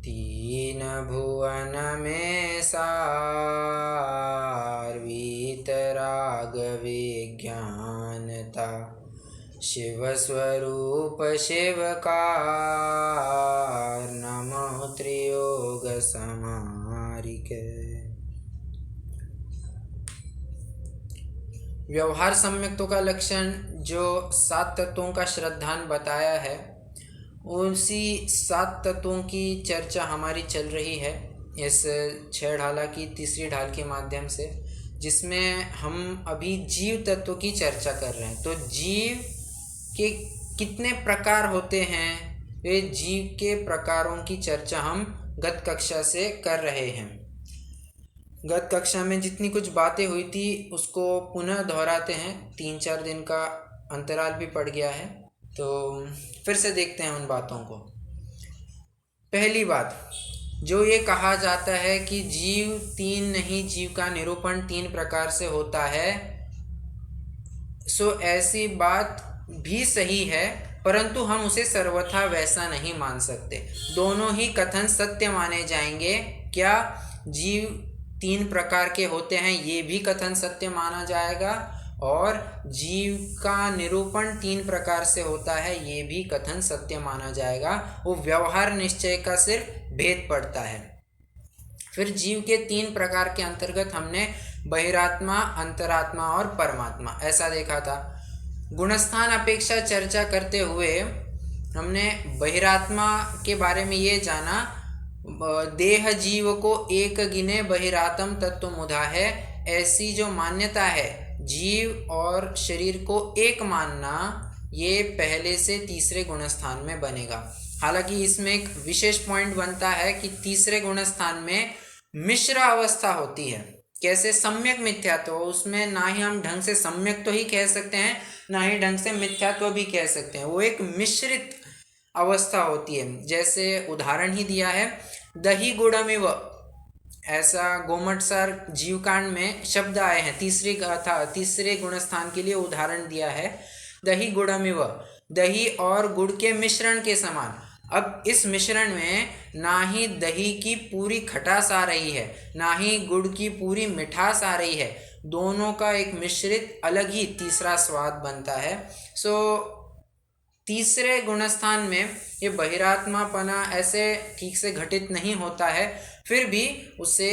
तीन भुवन में सार वीतराग विज्ञानता शिव स्वरूप शिवकार नमो त्रियोग समारिके। व्यवहार सम्यक्तों का लक्षण जो 7 तत्वों का श्रद्धान बताया है, उसी 7 तत्वों की चर्चा हमारी चल रही है इस 6 ढाला की तीसरी ढाल के माध्यम से, जिसमें हम अभी जीव तत्व की चर्चा कर रहे हैं। तो जीव के कितने प्रकार होते हैं, वे जीव के प्रकारों की चर्चा हम गत कक्षा से कर रहे हैं। गत कक्षा में जितनी कुछ बातें हुई थी उसको पुनः दोहराते हैं। 3-4 दिन का अंतराल भी पड़ गया है, तो फिर से देखते हैं उन बातों को। पहली बात, जो ये कहा जाता है कि जीव 3 नहीं, जीव का निरूपण 3 प्रकार से होता है, सो ऐसी बात भी सही है, परंतु हम उसे सर्वथा वैसा नहीं मान सकते। दोनों ही कथन सत्य माने जाएंगे। क्या जीव 3 प्रकार के होते हैं, ये भी कथन सत्य माना जाएगा, और जीव का निरूपण 3 प्रकार से होता है, ये भी कथन सत्य माना जाएगा। वो व्यवहार निश्चय का सिर्फ भेद पड़ता है। फिर जीव के 3 प्रकार के अंतर्गत हमने बहिरात्मा, अंतरात्मा और परमात्मा ऐसा देखा था। गुणस्थान अपेक्षा चर्चा करते हुए हमने बहिरात्मा के बारे में ये जाना, देह जीव को एक गिने बहिरात्म तत्व मुधा है। ऐसी जो मान्यता है, जीव और शरीर को एक मानना, ये पहले से तीसरे गुणस्थान में बनेगा। हालांकि इसमें एक विशेष पॉइंट बनता है कि तीसरे गुणस्थान में मिश्र अवस्था होती है। कैसे? सम्यक मिथ्यात्व, उसमें ना ही हम ढंग से सम्यक तो ही कह सकते हैं, ना ही ढंग से मिथ्यात्व भी कह सकते हैं। वो एक मिश्रित अवस्था होती है। जैसे उदाहरण ही दिया है, दही गुड़मिव, ऐसा गोमटसार जीवकांड में शब्द आए हैं। तीसरे गुणस्थान के लिए उदाहरण दिया है, दही गुड़मिव, दही और गुड़ के मिश्रण के समान। अब इस मिश्रण में ना ही दही की पूरी खटास आ रही है, ना ही गुड़ की पूरी मिठास आ रही है। दोनों का एक मिश्रित अलग ही तीसरा स्वाद बनता है। सो तीसरे गुणस्थान में ये बहिरात्मापना ऐसे ठीक से घटित नहीं होता है, फिर भी उसे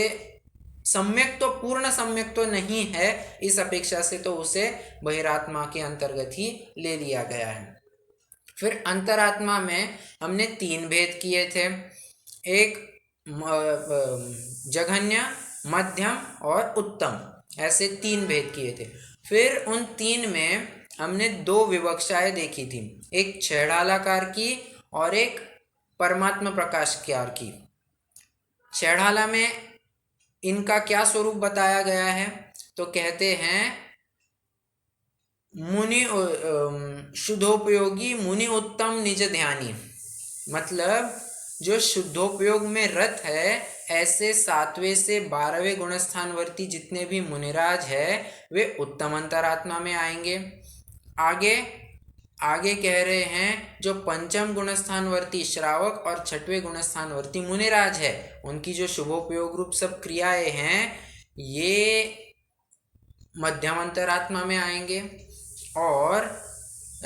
सम्यक तो, पूर्ण सम्यक तो नहीं है, इस अपेक्षा से तो उसे बहिरात्मा के अंतर्गत ही ले लिया गया है। फिर अंतरात्मा में हमने 3 भेद किए थे, एक जघन्य, मध्यम और उत्तम, ऐसे 3 भेद किए थे। फिर उन 3 में हमने 2 विवक्षाएं देखी थी, एक छेड़ालाकार की और एक परमात्मा प्रकाशकार की। छेड़ाला में इनका क्या स्वरूप बताया गया है, तो कहते हैं मुनि शुद्धोपयोगी मुनि उत्तम निज ध्यानी। मतलब जो शुद्धोपयोग में रत है, ऐसे 7वें से 12वें गुणस्थानवर्ती जितने भी मुनिराज है, वे उत्तम अंतरात्मा में आएंगे। आगे कह रहे हैं, जो 5म गुणस्थानवर्ती श्रावक और 6वें गुणस्थानवर्ती मुनिराज है, उनकी जो शुभोपयोग रूप सब क्रियाएं हैं, ये मध्यम अंतरात्मा में आएंगे। और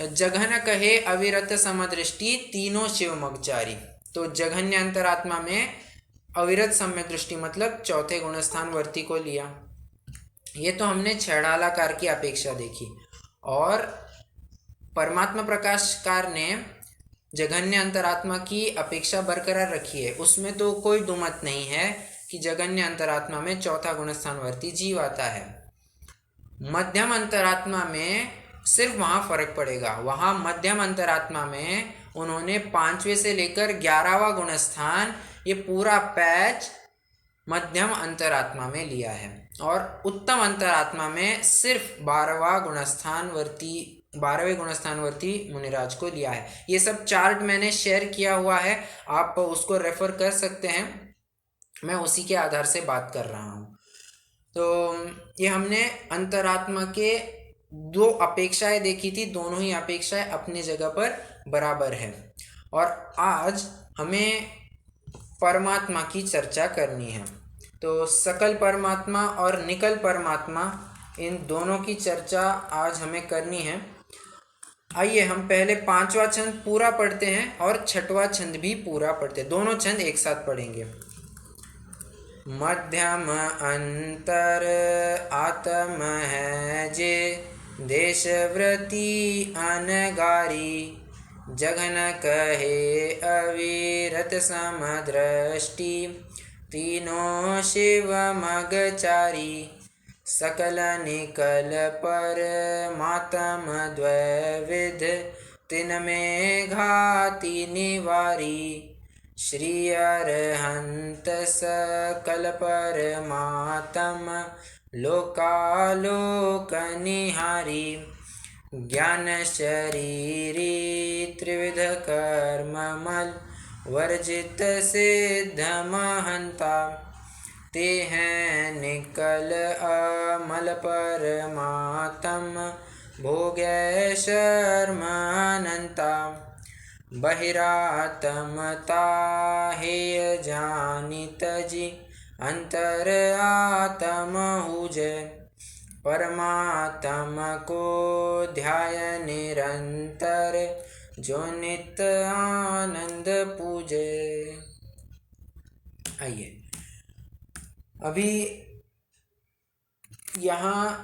जघन कहे अविरत समदृष्टि तीनों शिव मगचारी, तो जघन्य अंतरात्मा में अविरत सम्यक दृष्टि मतलब 4थे गुणस्थानवर्ती को लिया। ये तो हमने छेड़ालाकार की अपेक्षा देखी। और परमात्मा प्रकाशकार ने जघन्य अंतरात्मा की अपेक्षा बरकरार रखी है। उसमें तो कोई दुमत नहीं है कि जघन्य अंतरात्मा में 4था गुणस्थानवर्ती जीव आता है। मध्यम अंतरात्मा में सिर्फ वहाँ फर्क पड़ेगा। वहाँ मध्यम अंतरात्मा में उन्होंने 5वें से लेकर 11वां गुणस्थान, ये पूरा पैच मध्यम अंतरात्मा में लिया है। और उत्तम अंतरात्मा में सिर्फ 12वें गुणस्थानवर्ती मुनिराज को लिया है। ये सब चार्ट मैंने शेयर किया हुआ है, आप उसको रेफर कर सकते हैं, मैं उसी के आधार से बात कर रहा हूँ। तो ये हमने अंतरात्मा के 2 अपेक्षाएं देखी थी, दोनों ही अपेक्षाएं अपनी जगह पर बराबर है। और आज हमें परमात्मा की चर्चा करनी है। तो सकल परमात्मा और निकल परमात्मा, इन दोनों की चर्चा आज हमें करनी है। आइए हम पहले पांचवा छंद पूरा पढ़ते हैं और छठवां छंद भी पूरा पढ़ते हैं। दोनों छंद एक साथ पढ़ेंगे। मध्यम अंतर आत्म है जे, देशव्रति अनगारी, जघन कहे अविरत समदृष्टि, तीनों शिव मगचारी, सकल निकल परमात्म द्वैविध, तिनमें घाति निवारी, श्री अरहंत सकल परमात्म लोकालोक निहारी, ज्ञान शरीरी त्रिविध कर्म मल, वर्जित सिद्ध महंता, ते हैं निकल अमल परमात्म, भोग्य शर्म अनंता, बहिरात्मता हेय जानित जी, अंतर आत्म हुजे, परमात्म को ध्याय निरंतर, जो नित्य आनंद पूजे। आइए अभी यहाँ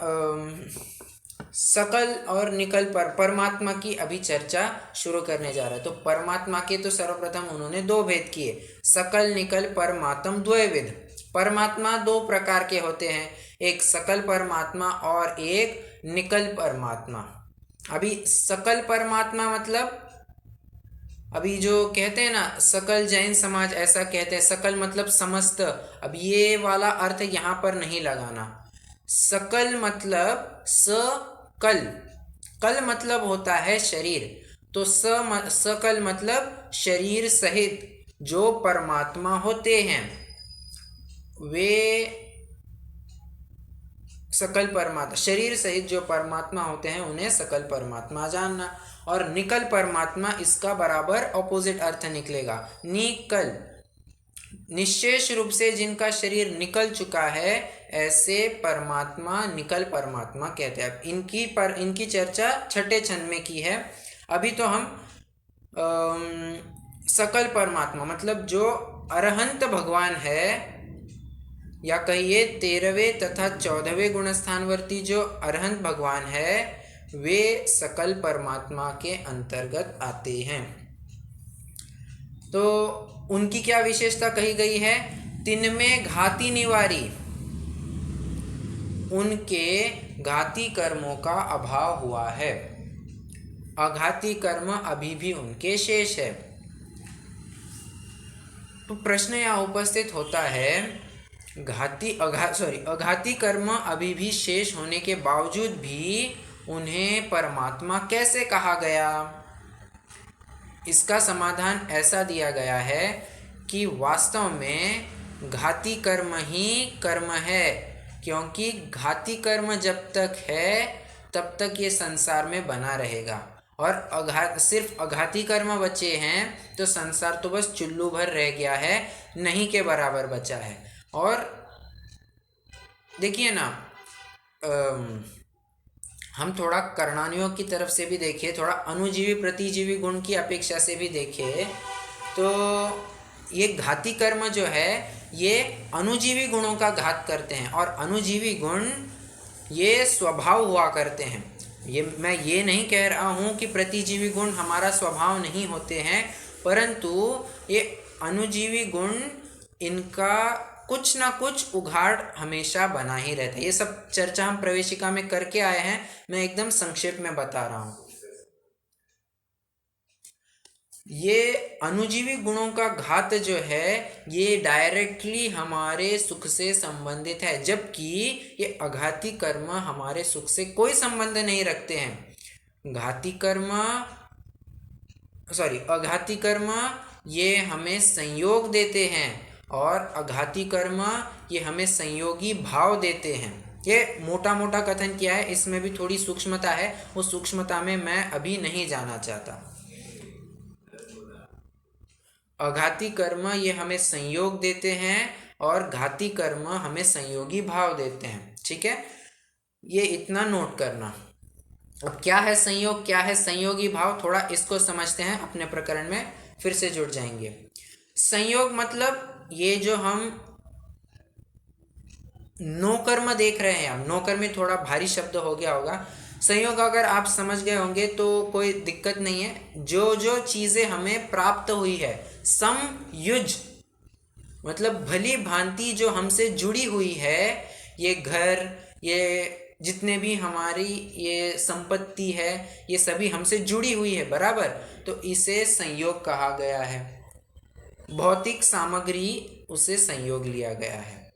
सकल और निकल परमात्मा की अभी चर्चा शुरू करने जा रहा है। तो परमात्मा के तो सर्वप्रथम उन्होंने दो भेद किए, सकल निकल परमात्म द्वैविध। परमात्मा दो प्रकार के होते हैं, एक सकल परमात्मा और एक निकल परमात्मा। अभी सकल परमात्मा मतलब, अभी जो कहते हैं ना, सकल जैन समाज ऐसा कहते हैं, सकल मतलब समस्त। अब ये वाला अर्थ यहाँ पर नहीं लगाना। सकल मतलब सकल, कल मतलब होता है शरीर, तो सकल मतलब शरीर सहित जो परमात्मा होते हैं वे सकल परमात्मा, शरीर सहित जो परमात्मा होते हैं उन्हें सकल परमात्मा जानना। और निकल परमात्मा, इसका बराबर ऑपोजिट अर्थ निकलेगा, निकल, निशेष रूप से जिनका शरीर निकल चुका है, ऐसे परमात्मा निकल परमात्मा कहते हैं। इनकी चर्चा छठे छंद में की है। अभी तो हम सकल परमात्मा मतलब जो अरहंत भगवान है, या कहिए 13वें तथा 14वें गुणस्थानवर्ती जो अरहंत भगवान है, वे सकल परमात्मा के अंतर्गत आते हैं। तो उनकी क्या विशेषता कही गई है? तिनमें घाति निवारी, उनके घाती कर्मों का अभाव हुआ है, अघाती कर्म अभी भी उनके शेष है। तो प्रश्न यहाँ उपस्थित होता है, अघाती कर्म अभी भी शेष होने के बावजूद भी उन्हें परमात्मा कैसे कहा गया? इसका समाधान ऐसा दिया गया है कि वास्तव में घाती कर्म ही कर्म है, क्योंकि घाती कर्म जब तक है तब तक ये संसार में बना रहेगा, और सिर्फ अघाती कर्म बचे हैं तो संसार तो बस चुल्लू भर रह गया है, नहीं के बराबर बचा है। और देखिए ना, हम थोड़ा कर्णानियों की तरफ से भी देखिए, थोड़ा अनुजीवी प्रतिजीवी गुण की अपेक्षा से भी देखिए, तो ये घाती कर्म जो है ये अनुजीवी गुणों का घात करते हैं, और अनुजीवी गुण ये स्वभाव हुआ करते हैं। मैं ये नहीं कह रहा हूँ कि प्रतिजीवी गुण हमारा स्वभाव नहीं होते हैं, परंतु ये अनुजीवी गुण, इनका कुछ ना कुछ उघाड़ हमेशा बना ही रहता है। ये सब चर्चा हम प्रवेशिका में करके आए हैं, मैं एकदम संक्षेप में बता रहा हूँ। ये अनुजीवी गुणों का घात जो है ये डायरेक्टली हमारे सुख से संबंधित है, जबकि ये अघाती कर्म हमारे सुख से कोई संबंध नहीं रखते हैं। अघाती कर्म ये हमें संयोग देते हैं, और अघाती कर्म ये हमें संयोगी भाव देते हैं। ये मोटा मोटा कथन किया है, इसमें भी थोड़ी सूक्ष्मता है, उस सूक्ष्मता में मैं अभी नहीं जाना चाहता। अघाती कर्म ये हमें संयोग देते हैं और घाती कर्म हमें संयोगी भाव देते हैं। ठीक है, ये इतना नोट करना। अब क्या है संयोग, क्या है संयोगी भाव, थोड़ा इसको समझते हैं, अपने प्रकरण में फिर से जुड़ जाएंगे। संयोग मतलब ये जो हम नोकर्म देख रहे हैं, अब नोकर्म में थोड़ा भारी शब्द हो गया होगा। संयोग अगर आप समझ गए होंगे तो कोई दिक्कत नहीं है। जो जो चीज़ें हमें प्राप्त हुई है, समयुज मतलब भली भांति जो हमसे जुड़ी हुई है, ये घर, ये जितने भी हमारी ये संपत्ति है, ये सभी हमसे जुड़ी हुई है बराबर, तो इसे संयोग कहा गया है। भौतिक सामग्री, उसे संयोग लिया गया है।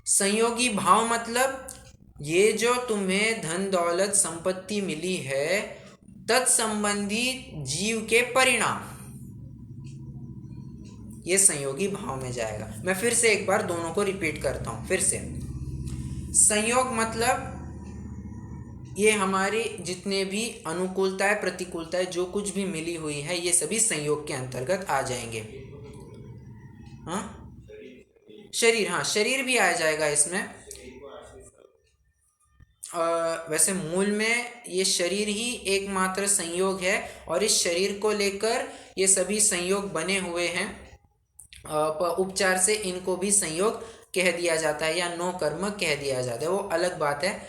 संयोगी भाव मतलब ये जो तुम्हें धन दौलत संपत्ति मिली है, तत्संबंधी जीव के परिणाम, ये संयोगी भाव में जाएगा। मैं फिर से एक बार दोनों को रिपीट करता हूं फिर से। संयोग मतलब ये हमारी जितने भी अनुकूलताएं प्रतिकूलताएं जो कुछ भी मिली हुई है, ये सभी संयोग के अंतर्गत आ जाएंगे। हाँ, शरीर, हाँ शरीर भी आ जाएगा इसमें। वैसे मूल में ये शरीर ही एकमात्र संयोग है, और इस शरीर को लेकर ये सभी संयोग बने हुए हैं। उपचार से इनको भी संयोग कह दिया जाता है या नो कर्म कह दिया जाता है, वो अलग बात है।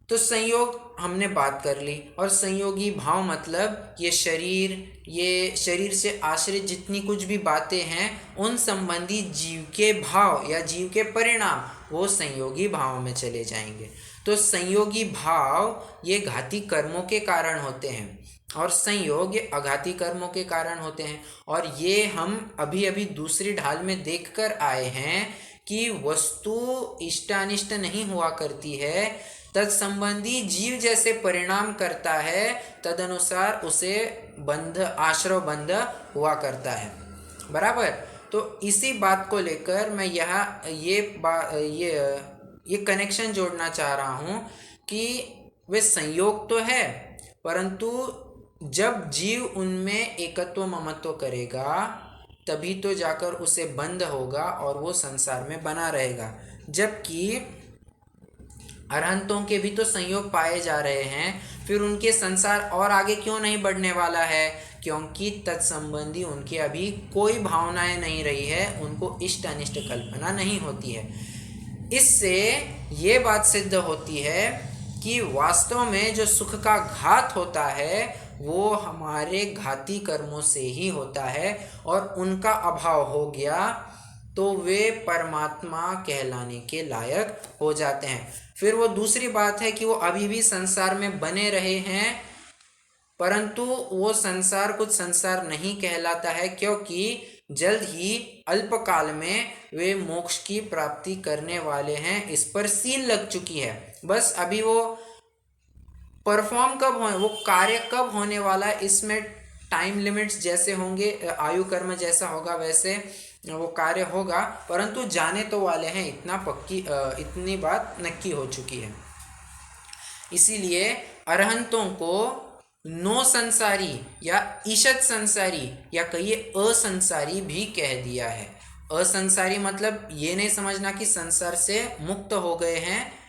तो संयोग हमने बात कर ली। और संयोगी भाव मतलब ये शरीर से आश्रित जितनी कुछ भी बातें हैं, उन संबंधी जीव के भाव या जीव के परिणाम, वो संयोगी भाव में चले जाएंगे। तो संयोगी भाव ये घाती कर्मों के कारण होते हैं, और संयोग ये अघाती कर्मों के कारण होते हैं। और ये हम अभी अभी दूसरी ढाल में देख कर आए हैं कि वस्तु इष्टानिष्ट नहीं हुआ करती है, तत्संबंधी जीव जैसे परिणाम करता है, तदनुसार उसे बंध, आश्रव बंध हुआ करता है बराबर। तो इसी बात को लेकर मैं यहाँ ये कनेक्शन जोड़ना चाह रहा हूँ कि वे संयोग तो है, परंतु जब जीव उनमें एकत्व ममत्व करेगा, तभी तो जाकर उसे बंध होगा और वो संसार में बना रहेगा। जबकि अरहंतों के भी तो संयोग पाए जा रहे हैं, फिर उनके संसार और आगे क्यों नहीं बढ़ने वाला है? क्योंकि तत्संबंधी उनकी अभी कोई भावनाएं नहीं रही है, उनको इष्ट अनिष्ट कल्पना नहीं होती है। इससे ये बात सिद्ध होती है कि वास्तव में जो सुख का घात होता है, वो हमारे घाती कर्मों से ही होता है, और उनका अभाव हो गया तो वे परमात्मा कहलाने के लायक हो जाते हैं। फिर वो दूसरी बात है कि वो अभी भी संसार में बने रहे हैं, परंतु वो संसार कुछ संसार नहीं कहलाता है, क्योंकि जल्द ही अल्पकाल में वे मोक्ष की प्राप्ति करने वाले हैं। इस पर सील लग चुकी है। बस अभी वो परफॉर्म कब हो, वो कार्य कब होने वाला है, इसमें टाइम लिमिट्स जैसे होंगे, आयु कर्म जैसा होगा वैसे वो कार्य होगा, परंतु जाने तो वाले हैं, इतनी बात नक्की हो चुकी है। इसीलिए अरहंतों को नो संसारी या ईशत संसारी या कहिए असंसारी भी कह दिया है। असंसारी मतलब ये नहीं समझना कि संसार से मुक्त हो गए हैं,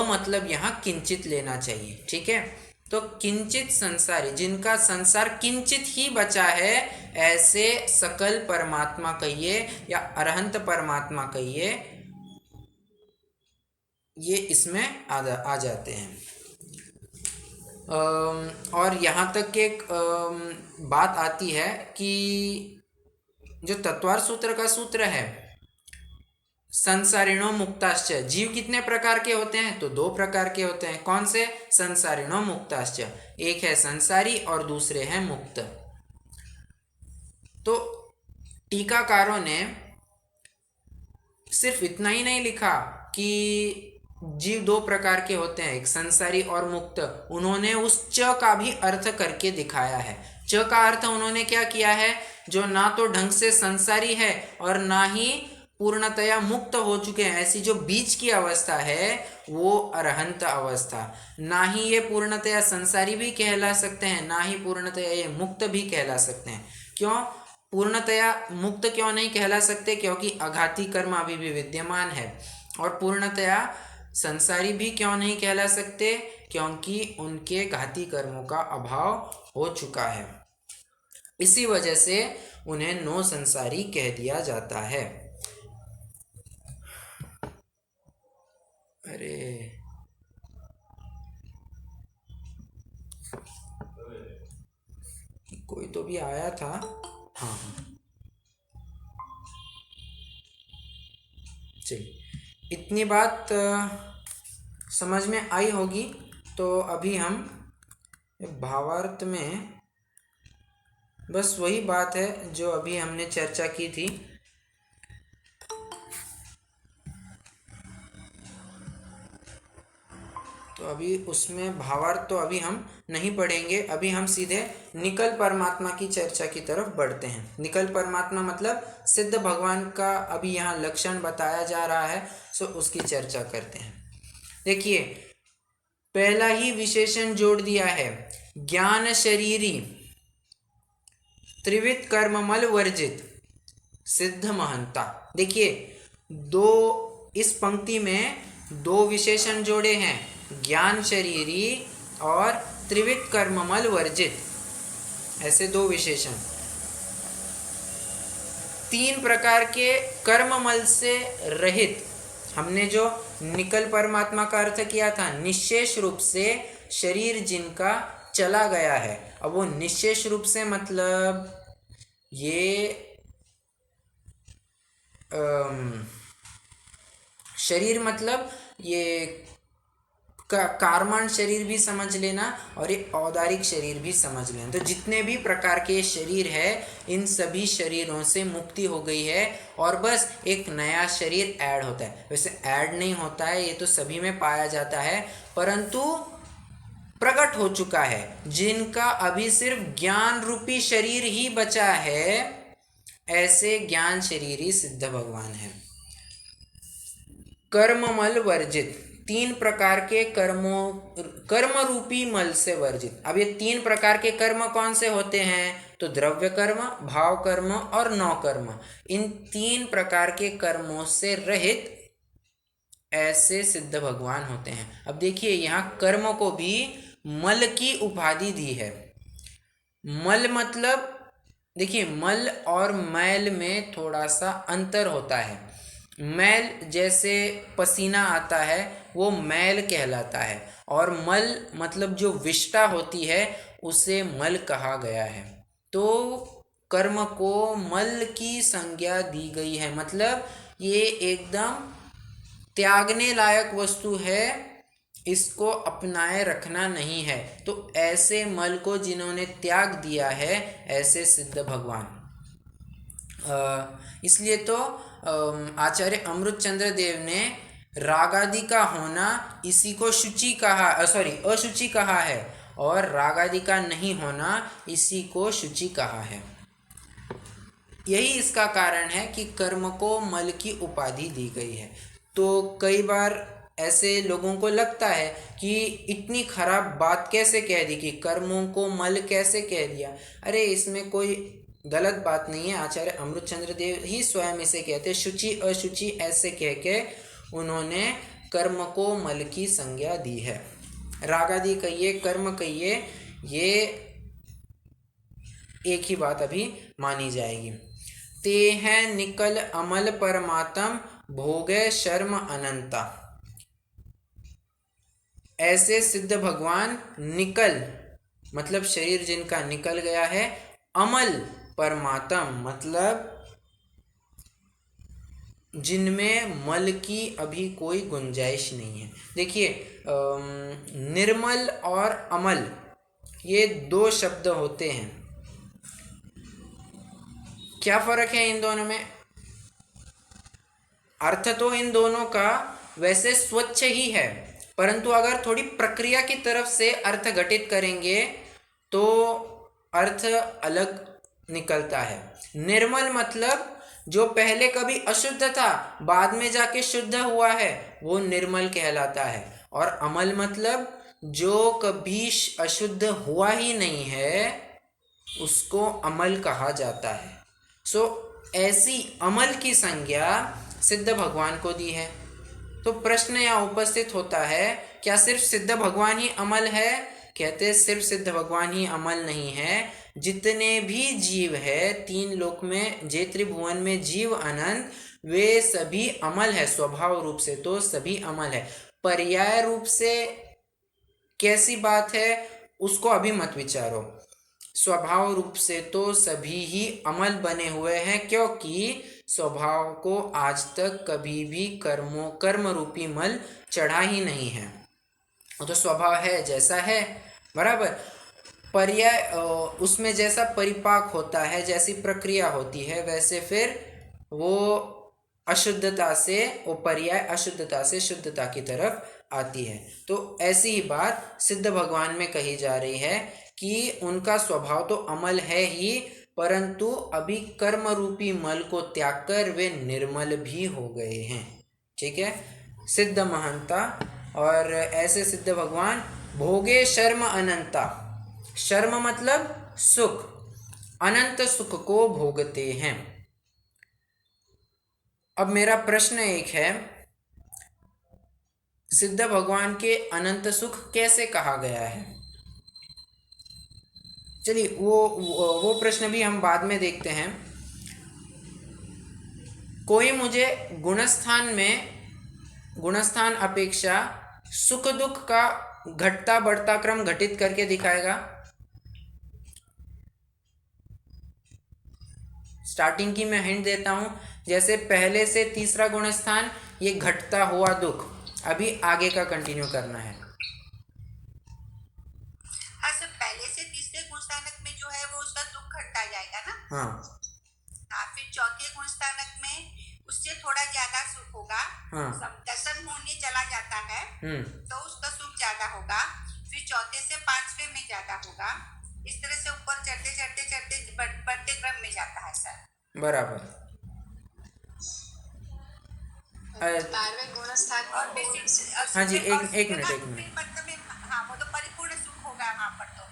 मतलब यहाँ किंचित लेना चाहिए। ठीक है, तो किंचित संसारी, जिनका संसार किंचित ही बचा है, ऐसे सकल परमात्मा कहिए या अरहंत परमात्मा कहिए, ये इसमें आ जाते हैं। और यहाँ तक एक बात आती है कि जो तत्वार सूत्र का सूत्र है, संसारिणो मुक्ताश्च, जीव कितने प्रकार के होते हैं? तो 2 प्रकार के होते हैं। कौन से? संसारिणो मुक्ताश्च, एक है संसारी और दूसरे हैं मुक्त। तो टीकाकारों ने सिर्फ इतना ही नहीं लिखा कि जीव 2 प्रकार के होते हैं, एक संसारी और मुक्त। उन्होंने उस च का भी अर्थ करके दिखाया है। च का अर्थ उन्होंने क्या किया है? जो ना तो ढंग से संसारी है और ना ही पूर्णतया मुक्त हो चुके हैं, ऐसी जो बीच की अवस्था है वो अरहंत अवस्था। ना ही ये पूर्णतया संसारी भी कहला सकते हैं, ना ही पूर्णतया ये मुक्त भी कहला सकते हैं। क्यों? पूर्णतया मुक्त क्यों नहीं कहला सकते? क्योंकि अघाती कर्म अभी भी विद्यमान है। और पूर्णतया संसारी भी क्यों नहीं कहला सकते? क्योंकि उनके घाती कर्मों का अभाव हो चुका है। इसी वजह से उन्हें नो संसारी कह दिया जाता है। अरे कोई तो भी आया था। हाँ, चलिए, इतनी बात समझ में आई होगी। तो अभी हम भावार्थ में बस वही बात है जो अभी हमने चर्चा की थी। तो अभी उसमें भावार्थ तो अभी हम नहीं पढ़ेंगे। अभी हम सीधे निकल परमात्मा की चर्चा की तरफ बढ़ते हैं। निकल परमात्मा मतलब सिद्ध भगवान का अभी यहाँ लक्षण बताया जा रहा है, सो उसकी चर्चा करते हैं। देखिए, पहला ही विशेषण जोड़ दिया है, ज्ञान शरीरी त्रिविध कर्ममल वर्जित सिद्ध महंता। देखिए, इस पंक्ति में दो विशेषण जोड़े हैं, ज्ञान शरीरी और त्रिविध कर्ममल वर्जित, ऐसे दो विशेषण। 3 प्रकार के कर्ममल से रहित। हमने जो निकल परमात्मा का अर्थ किया था, निश्शेष रूप से शरीर जिनका चला गया है। अब वो निश्शेष रूप से मतलब ये शरीर मतलब ये कार्माण शरीर भी समझ लेना और ये औदारिक शरीर भी समझ लेना। तो जितने भी प्रकार के शरीर है, इन सभी शरीरों से मुक्ति हो गई है और बस एक नया शरीर ऐड होता है। वैसे ऐड नहीं होता है, ये तो सभी में पाया जाता है, परंतु प्रकट हो चुका है। जिनका अभी सिर्फ ज्ञान रूपी शरीर ही बचा है, ऐसे ज्ञान शरीरी सिद्ध भगवान है। कर्ममल वर्जित, 3 प्रकार के कर्म रूपी मल से वर्जित। अब ये 3 प्रकार के कर्म कौन से होते हैं? तो द्रव्य कर्म, भाव कर्म और नौ कर्म। इन 3 प्रकार के कर्मों से रहित ऐसे सिद्ध भगवान होते हैं। अब देखिए, यहाँ कर्म को भी मल की उपाधि दी है। मल मतलब देखिए, मल और मैल में थोड़ा सा अंतर होता है। मैल जैसे पसीना आता है वो मैल कहलाता है, और मल मतलब जो विष्ठा होती है उसे मल कहा गया है। तो कर्म को मल की संज्ञा दी गई है, मतलब ये एकदम त्यागने लायक वस्तु है, इसको अपनाए रखना नहीं है। तो ऐसे मल को जिन्होंने त्याग दिया है, ऐसे सिद्ध भगवान। इसलिए तो आचार्य अमृत चंद्र देव ने रागादि का होना इसी को शुचि कहा, अशुचि कहा है, और रागादि का नहीं होना इसी को शुचि कहा है। यही इसका कारण है कि कर्म को मल की उपाधि दी गई है। तो कई बार ऐसे लोगों को लगता है कि इतनी खराब बात कैसे कह दी, कि कर्मों को मल कैसे कह दिया। अरे इसमें कोई गलत बात नहीं है। आचार्य अमृत चंद्र देव ही स्वयं इसे कहते, शुचि अशुचि ऐसे कह के उन्होंने कर्म को मल की संज्ञा दी है। रागादि कहिए, कर्म कहिए, ये एक ही बात अभी मानी जाएगी। ते हैं निकल अमल परमात्म भोगे शर्म अनंता। ऐसे सिद्ध भगवान निकल मतलब शरीर जिनका निकल गया है, अमल परमात्म मतलब जिनमें मल की अभी कोई गुंजाइश नहीं है। देखिए, निर्मल और अमल ये 2 शब्द होते हैं। क्या फर्क है इन दोनों में? अर्थ तो इन दोनों का वैसे स्वच्छ ही है, परंतु अगर थोड़ी प्रक्रिया की तरफ से अर्थ घटित करेंगे तो अर्थ अलग निकलता है। निर्मल मतलब जो पहले कभी अशुद्ध था, बाद में जाके शुद्ध हुआ है, वो निर्मल कहलाता है। और अमल मतलब जो कभी अशुद्ध हुआ ही नहीं है, उसको अमल कहा जाता है। सो ऐसी अमल की संज्ञा सिद्ध भगवान को दी है। तो प्रश्न यहाँ उपस्थित होता है, क्या सिर्फ सिद्ध भगवान ही अमल है? कहते सिर्फ सिद्ध भगवान ही अमल नहीं है, जितने भी जीव है तीन लोक में, जे त्रिभुवन में जीव अनंत, वे सभी अमल है। स्वभाव रूप से तो सभी अमल है, पर्याय रूप से कैसी बात है उसको अभी मत विचारो। स्वभाव रूप से तो सभी ही अमल बने हुए हैं, क्योंकि स्वभाव को आज तक कभी भी कर्म रूपी मल चढ़ा ही नहीं है। वो तो स्वभाव है जैसा है, बराबर। पर्याय उसमें जैसा परिपाक होता है, जैसी प्रक्रिया होती है, वैसे फिर वो अशुद्धता से, वो पर्याय अशुद्धता से शुद्धता की तरफ आती है। तो ऐसी ही बात सिद्ध भगवान में कही जा रही है कि उनका स्वभाव तो अमल है ही, परंतु अभी कर्म रूपी मल को त्याग कर वे निर्मल भी हो गए हैं। ठीक है, सिद्ध महंता। और ऐसे सिद्ध भगवान भोगे शर्म अनंता, शर्म मतलब सुख, अनंत सुख को भोगते हैं। अब मेरा प्रश्न एक है, सिद्ध भगवान के अनंत सुख कैसे कहा गया है? चलिए वो प्रश्न भी हम बाद में देखते हैं। कोई मुझे गुणस्थान अपेक्षा सुख दुख का घटता बढ़ता क्रम घटित करके दिखाएगा। स्टार्टिंग की मैं हिंट देता हूं, जैसे पहले से तीसरा गुणस्थान ये घटता हुआ दुख, अभी आगे का कंटिन्यू करना है। हाँ सर, पहले से तीसरे गुणस्थानक में जो है वो उसका दुख घटता जाएगा ना। हाँ हाँ, फिर चौथे गुणस्थानक में उससे थोड़ा ज्यादा सुख होगा। हाँ दसम होने चला जाता है तो उसका सुख ज्यादा होगा, फिर चौथे से पांचवे में ज्यादा होगा, इस तरह से ऊपर चढ़ते चढ़ते चढ़ते बढ़ते क्रम में जाता है सर। बराबर। 12वें गुणस्थान और हाँ जी, एक मिनट। मतलब हाँ, वो तो परिपूर्ण सुख होगा वहाँ पर। तो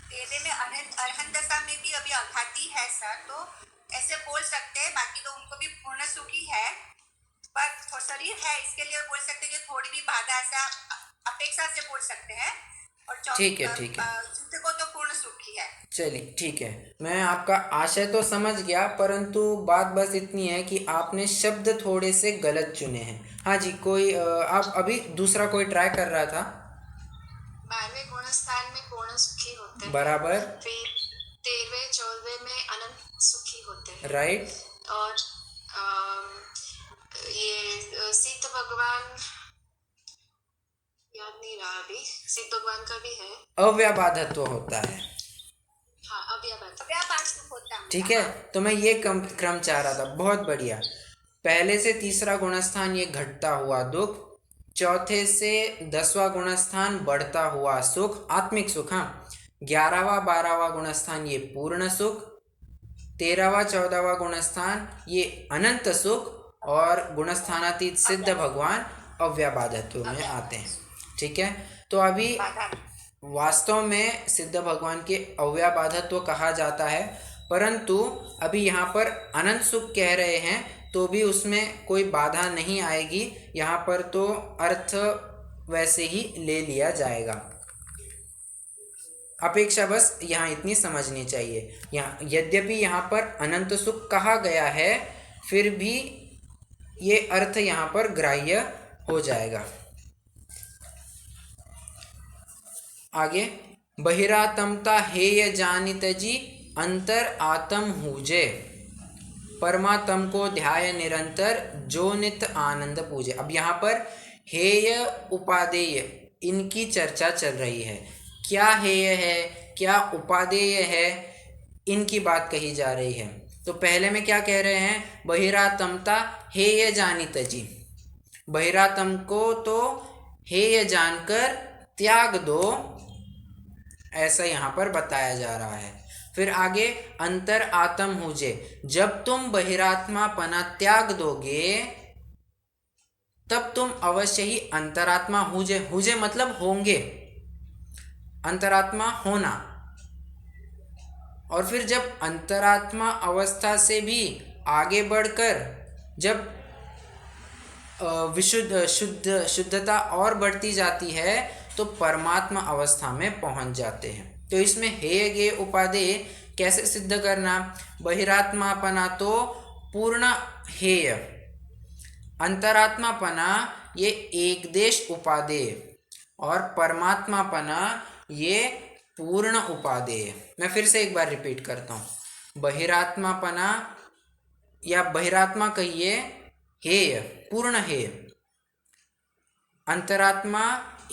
13 में अरहत दशा में भी अभी अघाती है सर, तो ऐसे बोल सकते हैं। बाकी तो उनको भी पूर्ण सुखी है, पर शरीर है इसके लिए बोल सकते हैं कि थोड़ी भी बाधा ऐसा अपेक्षा से बोल सकते हैं। और ठीक है सिद्ध को तो पूर्ण सुखी है। चलिए ठीक है, मैं आपका आशय तो समझ गया, परंतु बात बस इतनी है कि आपने शब्द थोड़े से गलत चुने हैं। हाँ जी, कोई आप अभी दूसरा कोई ट्राई कर रहा था। 12वें गुणस्थान में पूर्ण सुखी होते हैं, बराबर। फिर 13वें 14वें में अनंत सुखी होते हैं, राइट। और ये सिद्ध भगवान याद नहीं रहा अभी, सिद्ध भगवान का भी है, अव्याबाधत्व होता है। हाँ, अव्याबाध होता है। ठीक है, तो मैं ये क्रम चाह रहा था। बहुत बढ़िया। पहले से तीसरा गुणस्थान ये घटता हुआ दुख, चौथे से 10वां गुणस्थान बढ़ता हुआ सुख, आत्मिक सुख। हाँ, 11वां 12वां गुणस्थान ये पूर्ण सुख, 13वां 14वां गुणस्थान ये अनंत सुख, और गुणस्थानातीत सिद्ध भगवान अव्याबाधत्व में आते हैं। ठीक है, तो अभी वास्तव में सिद्ध भगवान के अव्याबाधत्व कहा जाता है, परंतु अभी यहाँ पर अनंत सुख कह रहे हैं तो भी उसमें कोई बाधा नहीं आएगी। यहाँ पर तो अर्थ वैसे ही ले लिया जाएगा। अपेक्षा बस यहाँ इतनी समझनी चाहिए। यहाँ यद्यपि यहाँ पर अनंत सुख कहा गया है, फिर भी ये अर्थ यहाँ पर ग्राह्य हो जाएगा। आगे, बहिरातमता हेय जानित जी अंतर आत्म हुजे, परमात्म को ध्याय निरंतर जो नित आनंद पूजे। अब यहाँ पर हेय उपादेय इनकी चर्चा चल रही है। क्या हेय है, क्या उपादेय है, इनकी बात कही जा रही है। तो पहले में क्या कह रहे हैं, बहिरातमता हेय जानित जी, बहिरातम को तो हेय जानकर त्याग दो, ऐसा यहाँ पर बताया जा रहा है। फिर आगे, अंतर आत्म हुजे, जब तुम बहिरात्मा पना त्याग दोगे तब तुम अवश्य ही अंतरात्मा हुजे, हुजे मतलब होंगे, अंतरात्मा होना। और फिर जब अंतरात्मा अवस्था से भी आगे बढ़कर जब शुद्धता और बढ़ती जाती है तो परमात्मा अवस्था में पहुंच जाते हैं। तो इसमें हेय गेय उपादेय कैसे सिद्ध करना? बहिरात्मापना तो पूर्ण हेय, अंतरात्मापना ये एक देश उपादेय और परमात्मापना ये पूर्ण उपादेय। मैं फिर से एक बार रिपीट करता हूँ, बहिरात्मापना या बहिरात्मा कहिए हेय, पूर्ण हेय, अंतरात्मा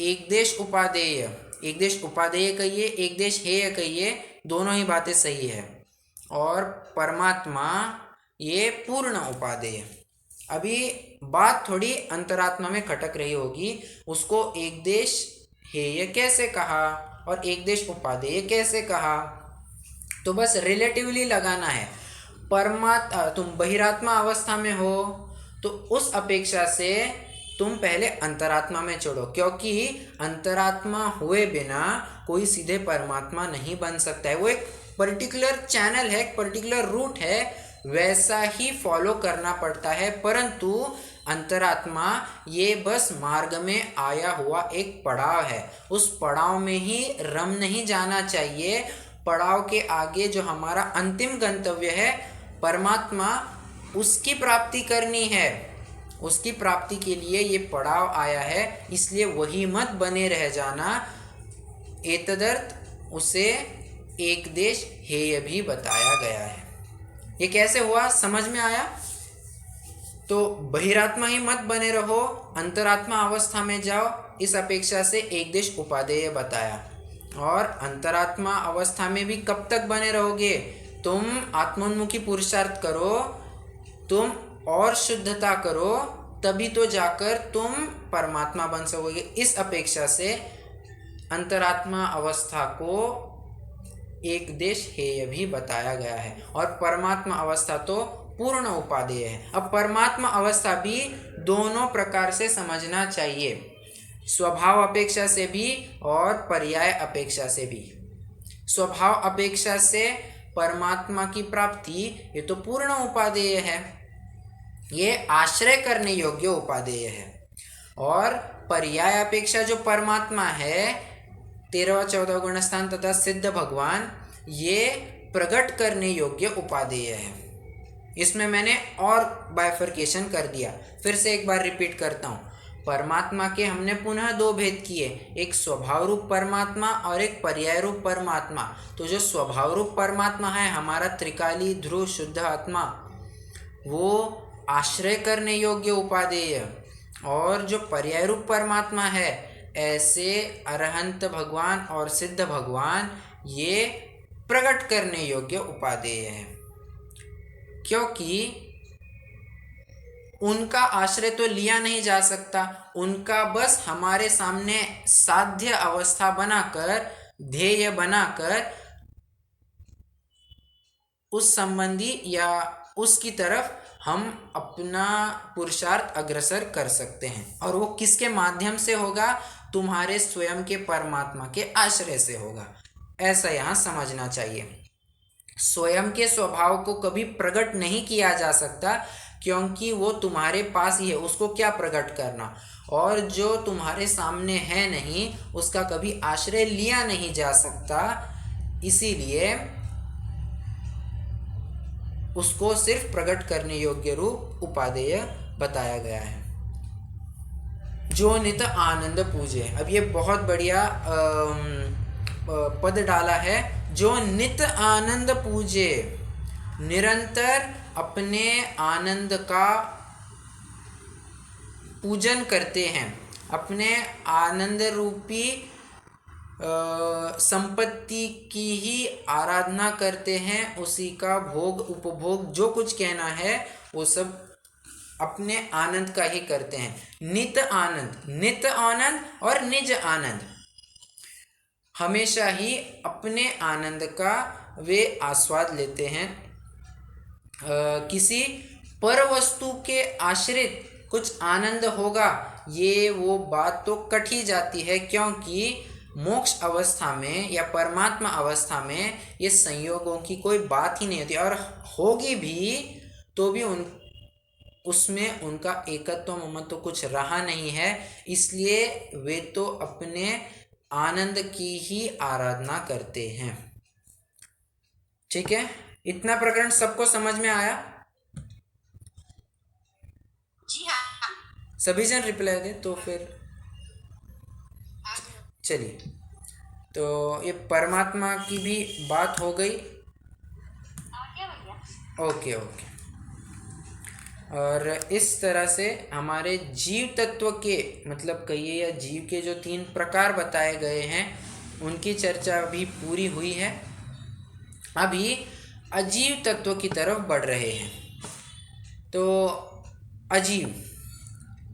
एक देश उपादेय, एक देश उपादेय कहिए, एक देश हेय कहिए, दोनों ही बातें सही है, और परमात्मा ये पूर्ण उपादेय। अभी बात थोड़ी अंतरात्मा में खटक रही होगी, उसको एक देश हेय कैसे कहा और एक देश उपादेय कैसे कहा, तो बस रिलेटिवली लगाना है। तुम बहिरात्मा अवस्था में हो तो उस अपेक्षा से तुम पहले अंतरात्मा में चढ़ो, क्योंकि अंतरात्मा हुए बिना कोई सीधे परमात्मा नहीं बन सकता है। वो एक पर्टिकुलर चैनल है, एक पर्टिकुलर रूट है, वैसा ही फॉलो करना पड़ता है। परंतु अंतरात्मा ये बस मार्ग में आया हुआ एक पड़ाव है, उस पड़ाव में ही रम नहीं जाना चाहिए। पड़ाव के आगे जो हमारा अंतिम गंतव्य है परमात्मा, उसकी प्राप्ति करनी है, उसकी प्राप्ति के लिए ये पड़ाव आया है, इसलिए वही मत बने रह जाना। एतदर्थ उसे एक देश हेय भी बताया गया है। ये कैसे हुआ, समझ में आया? तो बहिरात्मा ही मत बने रहो, अंतरात्मा अवस्था में जाओ, इस अपेक्षा से एक देश उपादेय बताया। और अंतरात्मा अवस्था में भी कब तक बने रहोगे? तुम आत्मोन्मुखी पुरुषार्थ करो, तुम और शुद्धता करो, तभी तो जाकर तुम परमात्मा बन सकोगे। इस अपेक्षा से अंतरात्मा अवस्था को एक देश हेय भी बताया गया है, और परमात्मा अवस्था तो पूर्ण उपादेय है। अब परमात्मा अवस्था भी दोनों प्रकार से समझना चाहिए, स्वभाव अपेक्षा से भी और पर्याय अपेक्षा से भी। स्वभाव अपेक्षा से परमात्मा की प्राप्ति ये तो पूर्ण उपादेय है, ये आश्रय करने योग्य उपादेय है। और पर्याय अपेक्षा जो परमात्मा है, 13वां 14वां गुणस्थान तथा सिद्ध भगवान, ये प्रकट करने योग्य उपादेय है। इसमें मैंने और बाइफर्केशन कर दिया। फिर से एक बार रिपीट करता हूँ, परमात्मा के हमने पुनः दो भेद किए, एक स्वभाव रूप परमात्मा और एक पर्याय रूप परमात्मा। तो जो स्वभाव रूप परमात्मा है हमारा त्रिकाली ध्रुव शुद्ध आत्मा, वो आश्रय करने योग्य उपादेय, और जो पर्याय रूप परमात्मा है ऐसे अरहंत भगवान और सिद्ध भगवान, ये प्रकट करने योग्य उपादेय है, क्योंकि उनका आश्रय तो लिया नहीं जा सकता, उनका बस हमारे सामने साध्य अवस्था बनाकर, ध्येय बनाकर उस संबंधी या उसकी तरफ हम अपना पुरुषार्थ अग्रसर कर सकते हैं। और वो किसके माध्यम से होगा? तुम्हारे स्वयं के परमात्मा के आश्रय से होगा, ऐसा यहाँ समझना चाहिए। स्वयं के स्वभाव को कभी प्रकट नहीं किया जा सकता, क्योंकि वो तुम्हारे पास ही है, उसको क्या प्रकट करना। और जो तुम्हारे सामने है नहीं, उसका कभी आश्रय लिया नहीं जा सकता, इसीलिए उसको सिर्फ प्रकट करने योग्य रूप उपादेय बताया गया है। जो नित आनंद पूजे, अब ये बहुत बढ़िया पद डाला है, जो नित आनंद पूजे, निरंतर अपने आनंद का पूजन करते हैं, अपने आनंद रूपी संपत्ति की ही आराधना करते हैं, उसी का भोग उपभोग जो कुछ कहना है वो सब अपने आनंद का ही करते हैं। नित आनंद, नित आनंद और निज आनंद, हमेशा ही अपने आनंद का वे आस्वाद लेते हैं। किसी पर वस्तु के आश्रित कुछ आनंद होगा, ये वो बात तो कट ही जाती है, क्योंकि मोक्ष अवस्था में या परमात्मा अवस्था में ये संयोगों की कोई बात ही नहीं होती, और होगी भी तो भी उसमें उनका एकत्व ममत्व कुछ रहा नहीं है, इसलिए वे तो अपने आनंद की ही आराधना करते हैं। ठीक है, इतना प्रकरण सबको समझ में आया? जी हाँ। सभी जन रिप्लाई दे तो फिर चलिए। तो ये परमात्मा की भी बात हो गई। Okay okay. और इस तरह से हमारे जीव तत्व के मतलब कहिए या जीव के जो 3 प्रकार बताए गए हैं उनकी चर्चा भी पूरी हुई है। अभी अजीव तत्व की तरफ बढ़ रहे हैं। तो अजीव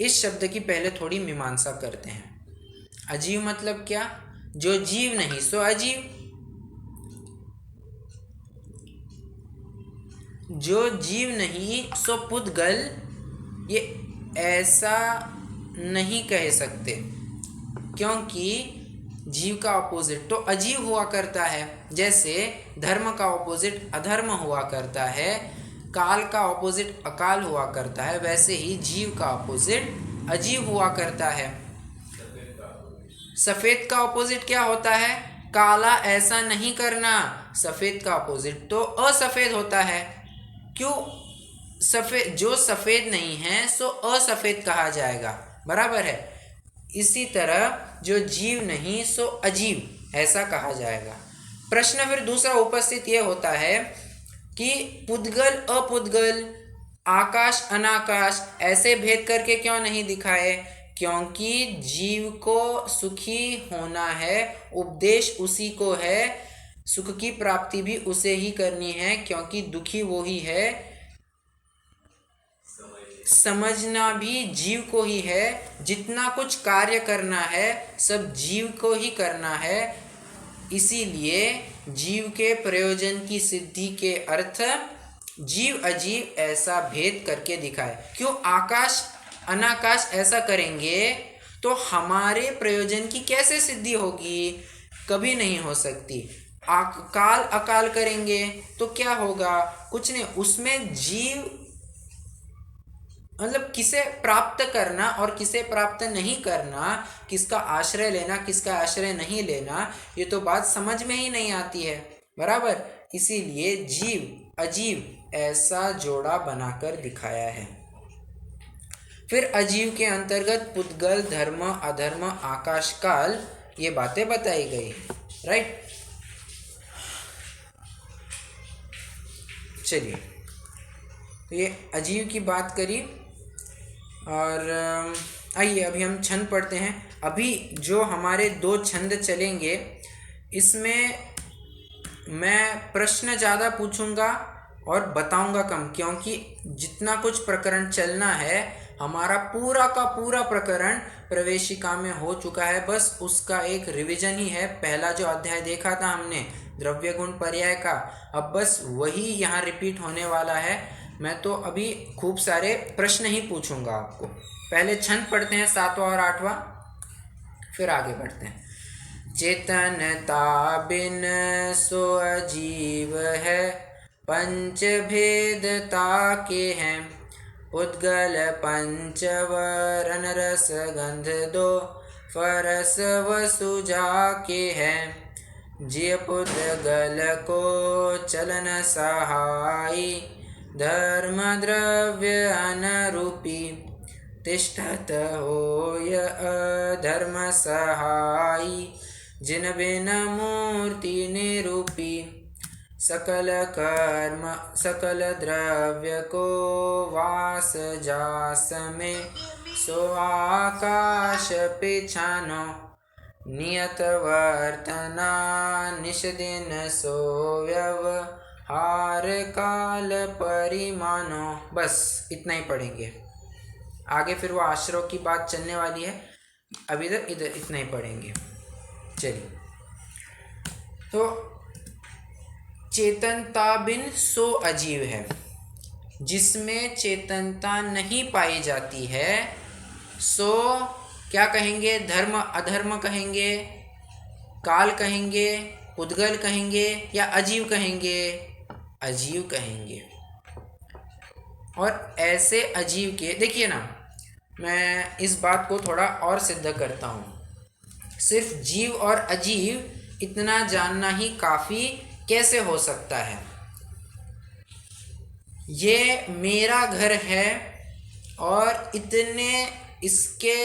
इस शब्द की पहले थोड़ी मीमांसा करते हैं। अजीव मतलब क्या? जो जीव नहीं सो अजीव। जो जीव नहीं सो पुद्गल, ये ऐसा नहीं कह सकते, क्योंकि जीव का ऑपोजिट तो अजीव हुआ करता है। जैसे धर्म का ऑपोजिट अधर्म हुआ करता है, काल का ऑपोजिट अकाल हुआ करता है, वैसे ही जीव का ऑपोजिट अजीव हुआ करता है। सफ़ेद का ऑपोजिट क्या होता है? काला, ऐसा नहीं करना। सफ़ेद का ऑपोजिट तो असफ़ेद होता है। क्यों? सफ़ेद, जो सफ़ेद नहीं है सो असफ़ेद कहा जाएगा, बराबर है। इसी तरह जो जीव नहीं सो अजीव ऐसा कहा जाएगा। प्रश्न फिर दूसरा उपस्थित ये होता है कि पुद्गल अपुद्गल, आकाश अनाकाश ऐसे भेद करके क्यों नहीं दिखाए? क्योंकि जीव को सुखी होना है, उपदेश उसी को है, सुख की प्राप्ति भी उसे ही करनी है, क्योंकि दुखी वो ही है, समझना भी जीव को ही है, जितना कुछ कार्य करना है सब जीव को ही करना है। इसीलिए जीव के प्रयोजन की सिद्धि के अर्थ जीव अजीव ऐसा भेद करके दिखाए। क्यों? आकाश अनाकाश ऐसा करेंगे तो हमारे प्रयोजन की कैसे सिद्धि होगी? कभी नहीं हो सकती। काल अकाल करेंगे तो क्या होगा? कुछ नहीं। उसमें जीव मतलब किसे प्राप्त करना और किसे प्राप्त नहीं करना, किसका आश्रय लेना किसका आश्रय नहीं लेना, ये तो बात समझ में ही नहीं आती है, बराबर। इसीलिए जीव अजीव ऐसा जोड़ा बनाकर दिखाया है। फिर अजीव के अंतर्गत पुद्गल, धर्म अधर्म, आकाश काल ये बातें बताई गई, राइट। चलिए, तो ये अजीव की बात करी। और आइए अभी हम छंद पढ़ते हैं। अभी जो हमारे 2 छंद चलेंगे इसमें मैं प्रश्न ज़्यादा पूछूंगा और बताऊंगा कम, क्योंकि जितना कुछ प्रकरण चलना है हमारा पूरा का पूरा प्रकरण प्रवेशिका में हो चुका है, बस उसका एक रिवीजन ही है। पहला जो अध्याय देखा था हमने द्रव्य गुण पर्याय का, अब बस वही यहाँ रिपीट होने वाला है। मैं तो अभी खूब सारे प्रश्न ही पूछूंगा आपको। पहले छंद पढ़ते हैं 7वां और 8वां, फिर आगे बढ़ते हैं। चेतनता बिन सो अजीव है, पंच भेदता के हैं, उद्गल पंचवरन रस गंध दो, फरस वसुजा के हैं। जिय पुद्गल को चलन सहाई, धर्म द्रव्य अनरूपी, तिष्ठत होय अधर्म सहाई, जिन बिन मूर्ति निरूपी। सकल कर्म सकल द्रव्य को वास जास में, सो आकाश पिछानो, नियत वर्तना निश दिन सो व्यवहार काल परिमानो। बस इतना ही पढ़ेंगे, आगे फिर वो आश्रय की बात चलने वाली है। अभी तक इधर इतना ही पढ़ेंगे। चलिए, तो चेतनता बिन सो अजीव है, जिसमें चेतनता नहीं पाई जाती है सो क्या कहेंगे? धर्म अधर्म कहेंगे, काल कहेंगे, पुद्गल कहेंगे या अजीव कहेंगे? अजीव कहेंगे। और ऐसे अजीव के देखिए ना, मैं इस बात को थोड़ा और सिद्ध करता हूँ। सिर्फ जीव और अजीव इतना जानना ही काफ़ी कैसे हो सकता है? ये मेरा घर है और इतने इसके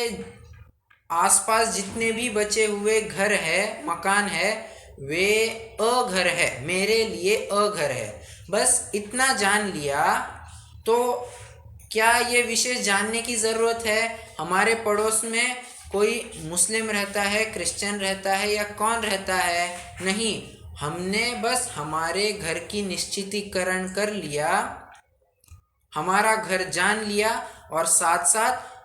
आसपास जितने भी बचे हुए घर है, मकान है, वे अघर है, मेरे लिए अघर है। बस इतना जान लिया तो क्या ये विशेष जानने की ज़रूरत है? हमारे पड़ोस में कोई मुस्लिम रहता है, क्रिश्चियन रहता है या कौन रहता है? नहीं, हमने बस हमारे घर की निश्चितीकरण कर लिया, हमारा घर जान लिया और साथ साथ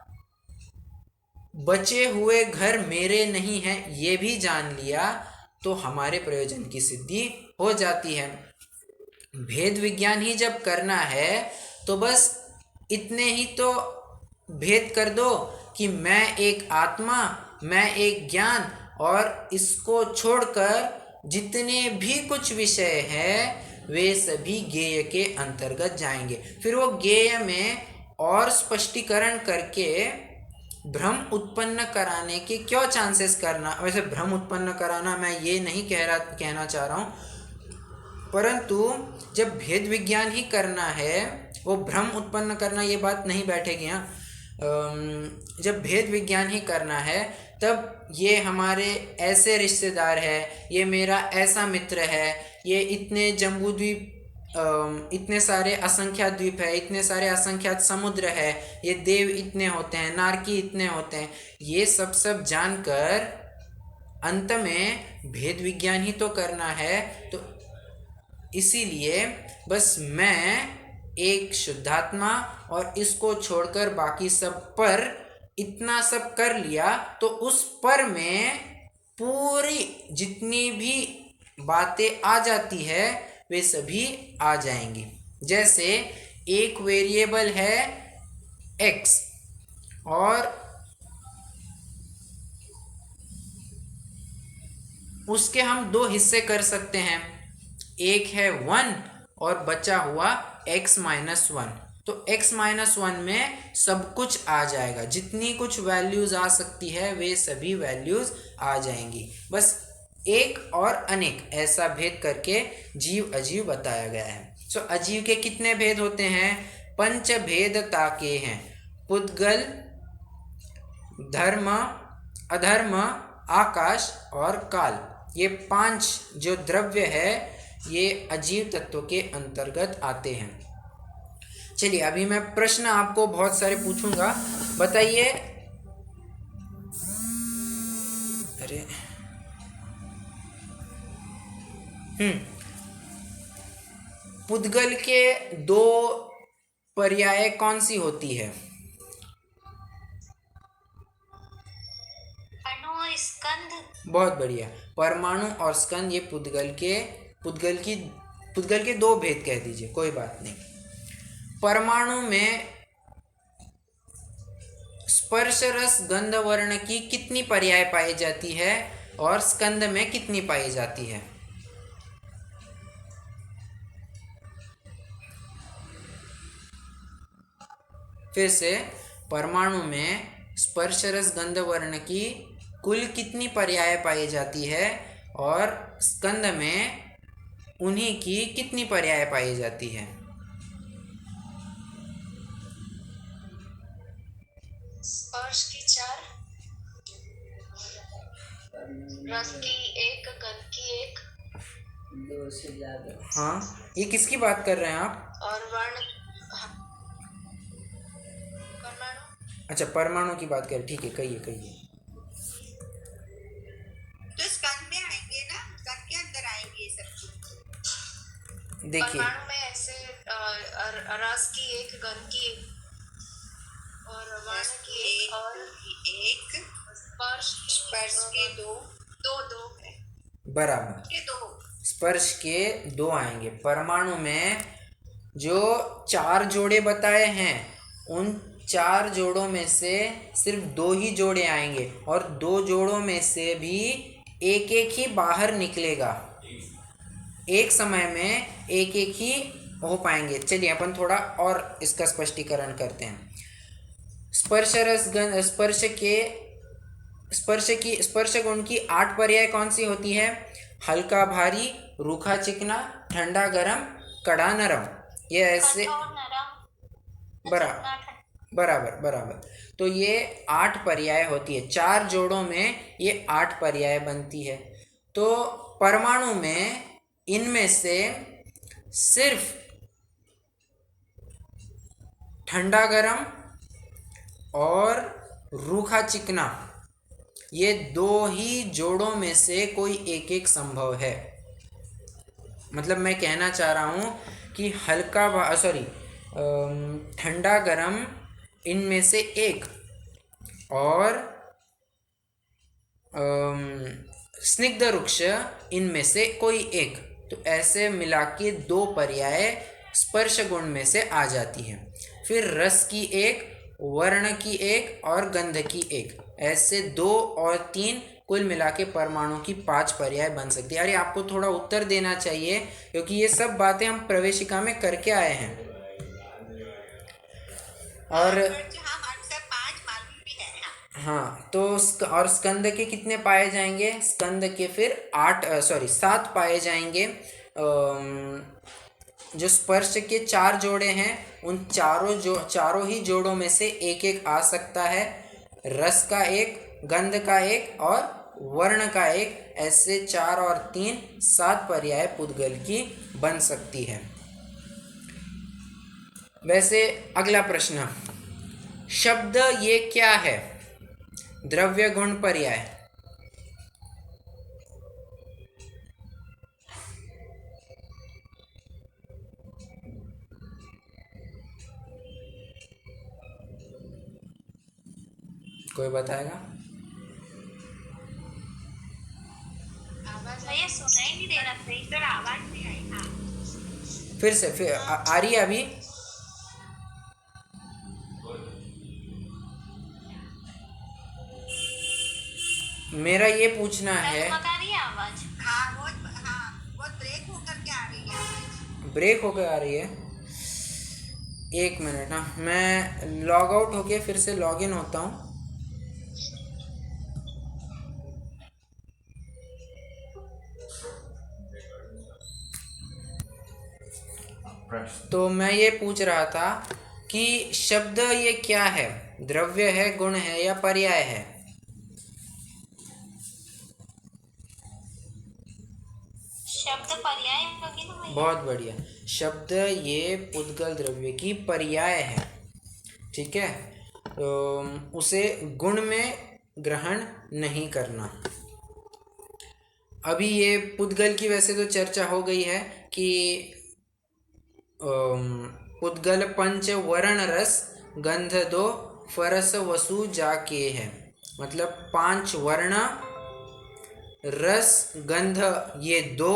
बचे हुए घर मेरे नहीं हैं ये भी जान लिया, तो हमारे प्रयोजन की सिद्धि हो जाती है। भेद विज्ञान ही जब करना है तो बस इतने ही तो भेद कर दो कि मैं एक आत्मा, मैं एक ज्ञान, और इसको छोड़कर जितने भी कुछ विषय हैं वे सभी ज्ञेय के अंतर्गत जाएंगे। फिर वो ज्ञेय में और स्पष्टीकरण करके भ्रम उत्पन्न कराने के क्यों चांसेस करना? वैसे भ्रम उत्पन्न कराना मैं ये नहीं कहना चाह रहा हूँ, परंतु जब भेद विज्ञान ही करना है, वो भ्रम उत्पन्न करना ये बात नहीं बैठेगी। हाँ, जब भेद विज्ञान ही करना है तब ये हमारे ऐसे रिश्तेदार है, ये मेरा ऐसा मित्र है, ये इतने जम्बूद्वीप, इतने सारे असंख्यात द्वीप है, इतने सारे असंख्यात समुद्र है, ये देव इतने होते हैं, नारकी इतने होते हैं, ये सब जानकर अंत में भेद विज्ञान ही तो करना है। तो इसीलिए बस मैं एक शुद्धात्मा और इसको छोड़कर बाकी सब पर इतना सब कर लिया, तो उस पर में पूरी जितनी भी बातें आ जाती है वे सभी आ जाएंगी। जैसे एक वेरिएबल है x और उसके हम दो हिस्से कर सकते हैं, एक है 1 और बचा हुआ x-1। तो x-1 में सब कुछ आ जाएगा, जितनी कुछ वैल्यूज़ आ सकती है वे सभी वैल्यूज़ आ जाएंगी। बस एक और अनेक ऐसा भेद करके जीव अजीव बताया गया है। सो अजीव के कितने भेद होते हैं? पंच भेदता के हैं। पुद्गल, धर्म, अधर्म, आकाश और काल, ये 5 जो द्रव्य है ये अजीव तत्व के अंतर्गत आते हैं। चलिए अभी मैं प्रश्न आपको बहुत सारे पूछूंगा, बताइए। अरे पुद्गल के 2 पर्याय कौन सी होती है? अणु और स्कंद। बहुत बढ़िया, परमाणु और स्कंद, ये पुद्गल के 2 भेद कह दीजिए, कोई बात नहीं। परमाणु में स्पर्श रस गंध वर्ण की कितनी पर्याय पाई जाती है और स्कंद में कितनी पाई जाती है? फिर से, परमाणु में स्पर्श रस गंध वर्ण की कुल कितनी पर्याय पाई जाती है और स्कंद में उन्हीं की कितनी पर्याय पाई जाती है? स्पर्श की 4, रस की 1, गंध की 1, 2 से ज्यादा। हाँ, ये किसकी बात कर रहे हैं आप? और वर्ण परमाणु। अच्छा, परमाणु की बात कर, ठीक है, कहिए। तो स्कंद में आएंगे ना, स्कंद के अंदर आएंगे ये सब चीज। देखिए, परमाणु में ऐसे रस की 1, गंध की 1 और वर्ण की 1 और 1, स्पर्श के 2 है बराबर, के 2। स्पर्श के 2 आएंगे। परमाणु में जो 4 जोड़े बताए हैं उन 4 जोड़ों में से सिर्फ 2 ही जोड़े आएंगे और 2 जोड़ों में से भी एक एक ही बाहर निकलेगा, एक समय में एक एक ही हो पाएंगे। चलिए अपन थोड़ा और इसका स्पष्टीकरण करते हैं। स्पर्श रस गंध स्पर्श गुण की 8 पर्याय कौन सी होती है? हल्का भारी, रूखा चिकना, ठंडा गरम, कड़ा नरम। ये ऐसे बराबर बराबर। तो ये 8 पर्याय होती है, 4 जोड़ों में ये 8 पर्याय बनती है। तो परमाणु में इनमें से सिर्फ ठंडा गरम और रूखा चिकना, ये 2 ही जोड़ों में से कोई एक एक संभव है। मतलब मैं कहना चाह रहा हूँ कि ठंडा गरम इनमें से एक और स्निग्ध रुक्ष इनमें से कोई एक, तो ऐसे मिला के 2 पर्याय स्पर्श गुण में से आ जाती है। फिर रस की एक, वर्ण की एक और गंध की एक, ऐसे 2 और 3 कुल मिला के परमाणु की 5 पर्याय बन सकती है। अरे आपको थोड़ा उत्तर देना चाहिए, क्योंकि ये सब बातें हम प्रवेशिका में करके आए हैं। और हाँ, तो और स्कंद के कितने पाए जाएंगे? स्कंद के फिर 7 पाए जाएंगे। जो स्पर्श के 4 जोड़े हैं, उन चारों ही जोड़ों में से एक एक आ सकता है। रस का एक, गंध का एक और वर्ण का एक, ऐसे 4 और 3 7 पर्याय पुद्गल की बन सकती है। वैसे अगला प्रश्न, शब्द ये क्या है? द्रव्य गुण पर्याय। कोई बताएगा? भैया सुनाई नहीं दे रहा, सही से आवाज नहीं आई। हाँ, फिर आ रही है अभी? मेरा ये पूछना है। आवाज हाँ बहुत ब्रेक होकर के आ रही है आवाज। ब्रेक होकर आ रही है? एक मिनट ना, मैं लॉग आउट होके फिर से लॉग इन होता हूँ। तो मैं ये पूछ रहा था कि शब्द ये क्या है? द्रव्य है, गुण है या पर्याय है? शब्द पर्याय होगी ना भैया? बहुत बढ़िया, शब्द ये पुद्गल द्रव्य की पर्याय है। ठीक है, तो उसे गुण में ग्रहण नहीं करना। अभी ये पुद्गल की वैसे तो चर्चा हो गई है कि पुद्गल पंच वर्ण रस गंध 2 फरस वसु जाके है। मतलब 5 वर्ण, रस, गंध ये 2,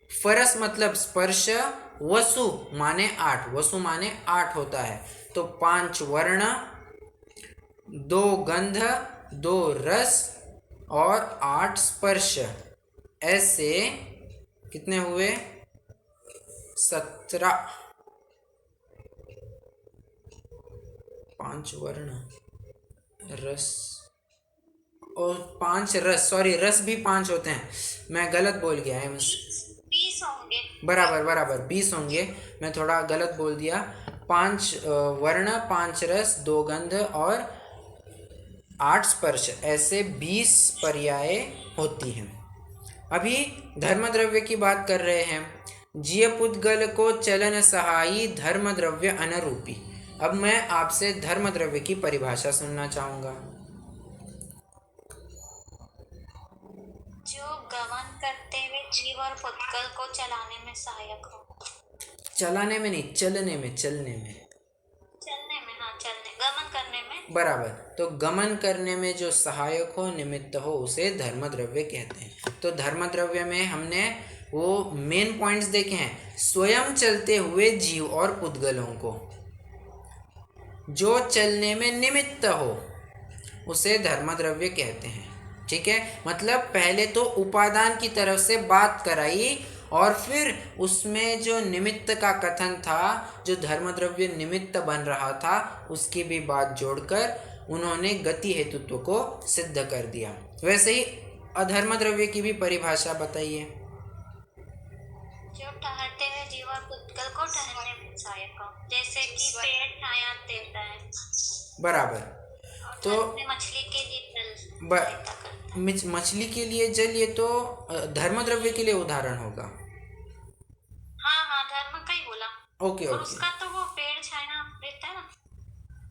फरस मतलब स्पर्श, वसु माने 8, वसु माने 8 होता है। तो 5 वर्ण, 2 गंध, 2 रस और 8 स्पर्श, ऐसे कितने हुए? 17। 5 वर्ण, रस और 5 रस, सॉरी रस भी 5 होते हैं, मैं गलत बोल गया है। 20 होंगे। बराबर 20 होंगे, मैं थोड़ा गलत बोल दिया। 5 वर्ण, 5 रस, 2 गंध और 8 स्पर्श, ऐसे 20 पर्याय होती हैं। अभी धर्म द्रव्य की बात कर रहे हैं। जीय पुद्गल को चलन सहायी धर्म द्रव्य अनुरूपी। अब मैं आपसे धर्म द्रव्य की परिभाषा सुनना चाहूँगा। जो गमन करते हुए जीव और पुद्गल को चलाने में सहायक हो। चलाने में नहीं, चलने में, चलने में। हाँ, गमन करने में। बराबर, तो गमन करने में जो सहायक हो, निमित्त हो, उसे धर्म द्रव्य कहते हैं। तो धर्म द्रव्य में हमने वो मेन पॉइंट्स देखे हैं। स्वयं चलते हुए जीव और पुद्गलों को, जो चलने में निमित्त हो, उसे धर्म द्रव्य कहते हैं। ठीक है, मतलब पहले तो उपादान की तरफ से बात कराई और फिर उसमें जो निमित्त का कथन था, जो धर्म द्रव्य निमित्त बन रहा था, उसकी भी बात जोड़कर उन्होंने गति हेतुत्व को सिद्ध कर दिया। वैसे ही अधर्म द्रव्य की भी परिभाषा बताइए। जो ठहरते हुए जीव और पुद्गल को ठहरने में सहायक हो, जैसे कि पेड़ छाया देता है। बराबर। तो मछली के लिए जल सहायता करता है। मछली के लिए जल, ये तो धर्म द्रव्य के लिए उदाहरण होगा। हाँ, धर्म का ही बोला। ओके और ओके, उसका तो वो पेड़ छाया देता है ना,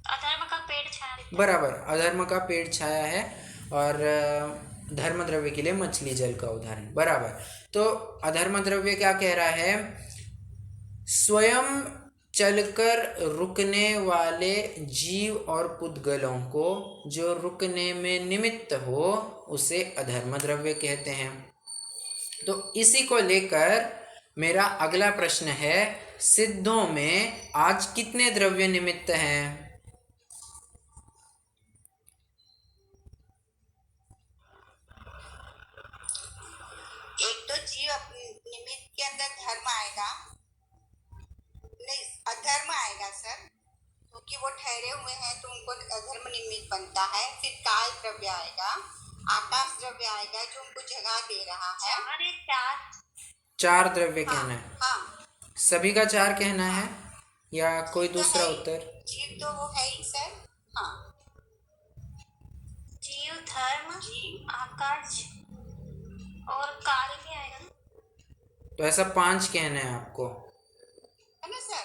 अधर्म का पेड़ छाया देता है। बराबर, अधर्म का पेड़ छाया है और धर्म द्रव्य के लिए मछली जल का उदाहरण, बराबर। तो अधर्म द्रव्य क्या कह रहा है? स्वयं चलकर रुकने वाले जीव और पुद्गलों को जो रुकने में निमित्त हो, उसे अधर्म द्रव्य कहते हैं। तो इसी को लेकर मेरा अगला प्रश्न है, सिद्धों में आज कितने द्रव्य निमित्त हैं? एक तो जीव निमित्त के अंदर धर्म आएगा, नहीं अधर्म आएगा सर, क्योंकि वो ठहरे हुए हैं तो उनको अधर्म निमित्त बनता है। फिर काल द्रव्य आएगा, आकाश द्रव्य आएगा जो उनको जगह दे रहा है। चार द्रव्य कहना है? हाँ, सभी का चार कहना है या कोई तो दूसरा है ही, उत्तर? जीव तो वो है ही सर। हाँ, जीव, धर्म, आकाश और काल भी आएगा ना? तो ऐसा 5 कहना है आपको? है ना सर?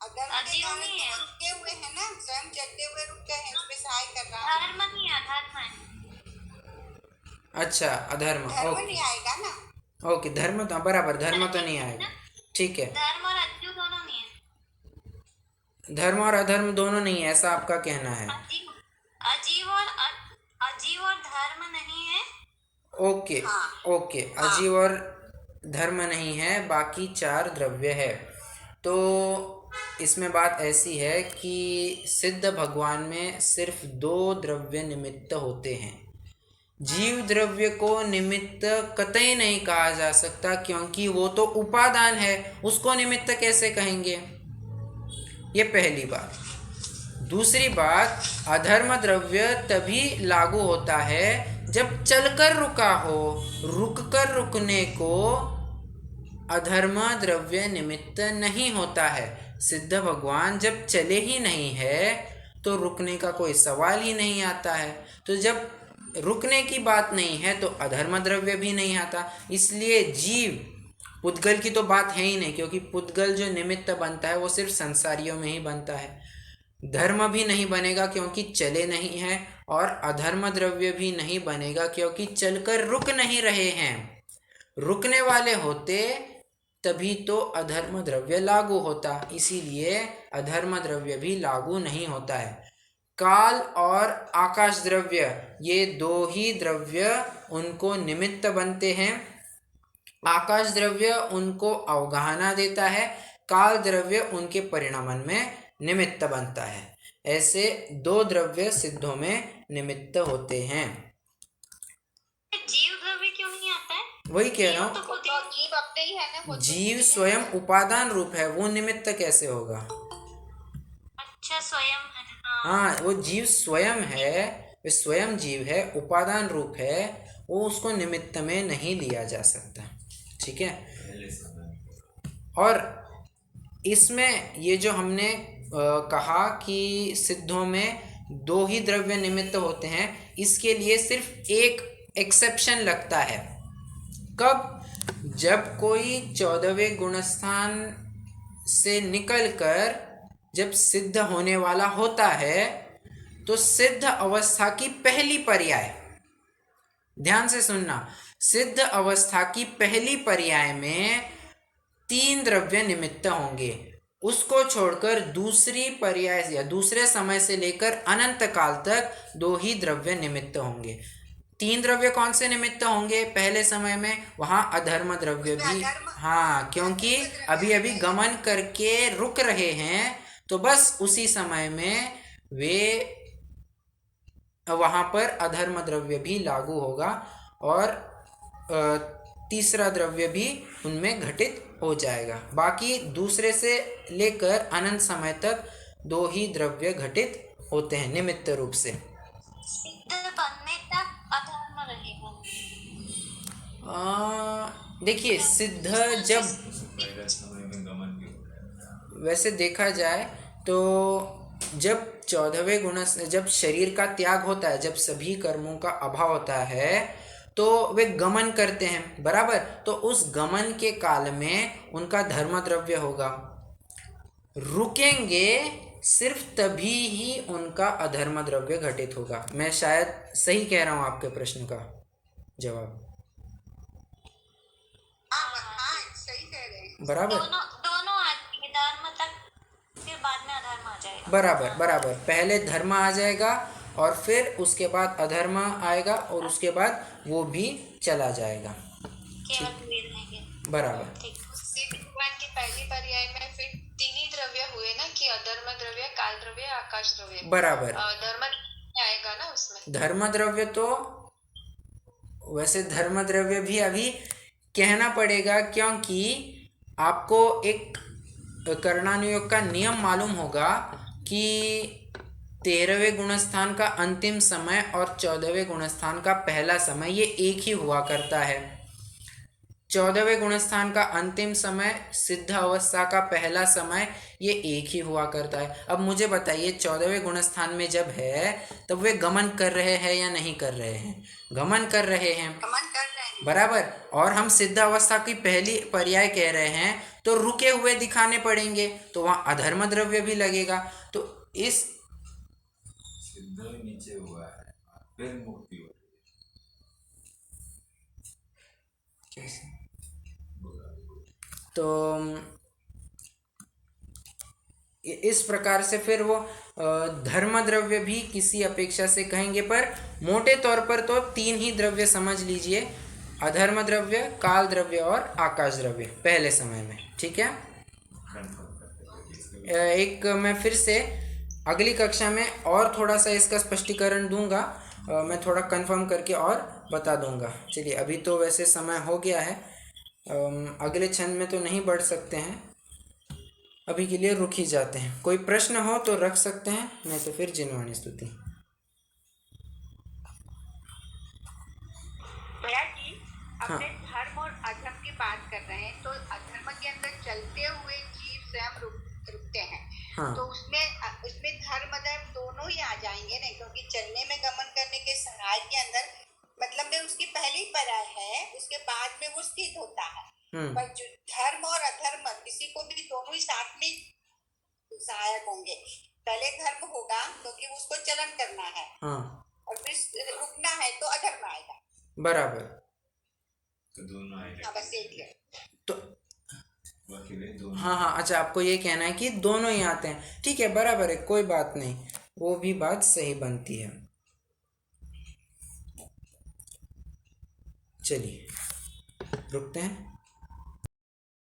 अधर्म के अजीब कारण नहीं है। तो रुके हुए हैं ना, स्वयं चलते हुए रुक गए हैं, उसमें सहाय कर रहा है। धर्म नहीं है, अधर्म है। अच्छा, अधर्म। धर्म ओके नहीं आएगा ना। ओके, धर्म तो बराबर, धर्म तो नहीं आएगा, ठीक है। धर्म और अजीव दोनों नहीं है। धर्म और अधर्म दोनों नहीं है, ऐसा आपका कहना है? अजीव और धर्म नहीं है। ओके हाँ। ओके, अजीव और धर्म नहीं है, बाकी 4 द्रव्य है। तो इसमें बात ऐसी है कि सिद्ध भगवान में सिर्फ 2 द्रव्य निमित्त होते हैं। जीव द्रव्य को निमित्त कतई नहीं कहा जा सकता, क्योंकि वो तो उपादान है, उसको निमित्त कैसे कहेंगे? ये पहली बात। दूसरी बात, अधर्म द्रव्य तभी लागू होता है जब चलकर रुका हो, रुककर रुकने को अधर्म द्रव्य निमित्त नहीं होता है। सिद्ध भगवान जब चले ही नहीं है तो रुकने का कोई सवाल ही नहीं आता है। तो जब रुकने की बात नहीं है तो अधर्म द्रव्य भी नहीं आता। इसलिए जीव, पुद्गल की तो बात है ही नहीं, क्योंकि पुद्गल जो निमित्त बनता है वो सिर्फ संसारियों में ही बनता है। धर्म भी नहीं बनेगा क्योंकि चले नहीं हैं, और अधर्म द्रव्य भी नहीं बनेगा क्योंकि चलकर रुक नहीं रहे हैं। रुकने वाले होते तभी तो अधर्म द्रव्य लागू होता, इसीलिए अधर्म द्रव्य भी लागू नहीं होता है। काल और आकाश द्रव्य, ये 2 ही द्रव्य उनको निमित्त बनते हैं। आकाश द्रव्य उनको अवगाहना देता है, काल द्रव्य उनके परिणामन में निमित्त बनता है। ऐसे 2 द्रव्य सिद्धों में निमित्त होते हैं। जीव द्रव्य क्यों नहीं आता है? वही कह रहा हूँ, तो जीव अपने ही है ना, वो तो जीव स्वयं उपादान रूप है, वो निमित्त कैसे होगा? अच्छा, स्वयं है। हाँ, वो जीव स्वयं है, वो स्वयं जीव है, उपादान रूप है, वो उसको निमित्त में नहीं लिया जा सकता, ठीक है। और इसमें ये जो हमने कहा कि सिद्धों में 2 ही द्रव्य निमित्त होते हैं, इसके लिए सिर्फ एक एक्सेप्शन लगता है। कब? जब कोई 14वें गुणस्थान से निकलकर जब सिद्ध होने वाला होता है, तो सिद्ध अवस्था की पहली पर्याय, ध्यान से सुनना, सिद्ध अवस्था की पहली पर्याय में 3 द्रव्य निमित्त होंगे। उसको छोड़कर दूसरी पर्याय या दूसरे समय से लेकर अनंत काल तक 2 ही द्रव्य निमित्त होंगे। 3 द्रव्य कौन से निमित्त होंगे? पहले समय में वहाँ अधर्म द्रव्य भी, हाँ, क्योंकि अभी अभी गमन करके रुक रहे हैं, तो बस उसी समय में वे वहाँ पर अधर्म द्रव्य भी लागू होगा और तीसरा द्रव्य भी उनमें घटित हो जाएगा। बाकी दूसरे से लेकर अनंत समय तक दो ही द्रव्य घटित होते हैं निमित्त रूप से। सिद्ध बनने तक अधर्म रहेगा। देखिए सिद्ध जब वैसे देखा जाए तो जब 14वें गुण जब शरीर का त्याग होता है, जब सभी कर्मों का अभाव होता है तो वे गमन करते हैं, बराबर। तो उस गमन के काल में उनका धर्म द्रव्य होगा। रुकेंगे सिर्फ तभी ही उनका अधर्म द्रव्य घटित होगा। मैं शायद सही कह रहा हूँ आपके प्रश्न का जवाब? हाँ सही कह रहे हैं। बराबर दोनों आदमी धर्म तक, फिर बाद में अधर्म आ जाएगा। बराबर बराबर। पहले धर्म आ जाएगा और फिर उसके बाद अधर्म आएगा और उसके बाद वो भी चला जाएगा। केवल वे रहेंगे। बराबर। सिद्ध भगवान की पहली पर्याय में फिर तीन ही द्रव्य हुए ना, कि अधर्म द्रव्य, काल द्रव्य, आकाश द्रव्य। बराबर। धर्म आएगा ना उसमें। धर्म द्रव्य तो वैसे धर्म द्रव्य भी अभी कहना पड़ेगा, क्योंकि आपको एक कर्णानुयोग का नियम मालूम होगा कि 13वें गुणस्थान का अंतिम समय और 14वें गुणस्थान का पहला समय ये एक ही हुआ करता है। 14वें गुणस्थान का अंतिम समय, सिद्ध अवस्था का पहला समय, ये एक ही हुआ करता है। अब मुझे बताइए 14वें गुणस्थान में जब है तब वे गमन कर रहे हैं या नहीं कर रहे हैं? गमन कर रहे हैं, गमन कर रहे हैं। बराबर। और हम सिद्ध अवस्था की पहली पर्याय कह रहे हैं तो रुके हुए दिखाने पड़ेंगे, तो वहाँ अधर्म द्रव्य भी लगेगा। तो इस सिद्ध नीचे हुआ है, फिर मुक्ति हो कैसे? तो इस प्रकार से फिर वो धर्म द्रव्य भी किसी अपेक्षा से कहेंगे, पर मोटे तौर पर तो तीन ही द्रव्य समझ लीजिए, अधर्म द्रव्य, काल द्रव्य और आकाश द्रव्य पहले समय में। ठीक है। एक मैं फिर से अगली कक्षा में और थोड़ा सा इसका स्पष्टीकरण दूंगा, मैं थोड़ा कंफर्म करके और बता दूंगा। चलिए अभी तो वैसे समय हो गया है, अगले छंद में तो नहीं बढ़ सकते हैं, अभी के लिए रुक ही जाते हैं। कोई प्रश्न हो तो रख सकते हैं, नहीं तो फिर जिनवाणी स्तुति। अपने धर्म और अधर्म की बात कर रहे हैं, तो अधर्म के अंदर चलते हुए जीव स्वयं रुकते हैं। हाँ। तो उसमें धर्म अधर्म दोनों ही आ जाएंगे ना, क्योंकि चलने में गमन करने के सहाय के अंदर मतलब में उसकी पहली पर्याय है, उसके बाद में वो स्थित होता है। पर जो धर्म और अधर्म किसी को भी दोनों ही साथ में सहायक होंगे। पहले धर्म होगा क्योंकि उसको चलन करना है, और फिर रुकना है तो अधर्म आएगा। बराबर। तो दोनों आएगा। हाँ बस एक है। तो दोनों। हाँ, अच्छा आपको ये कहना है कि दोनों ही आते हैं। ठीक है, बराबर है, कोई बात नहीं, वो भी बात सही बनती है। चलिए रुकते हैं।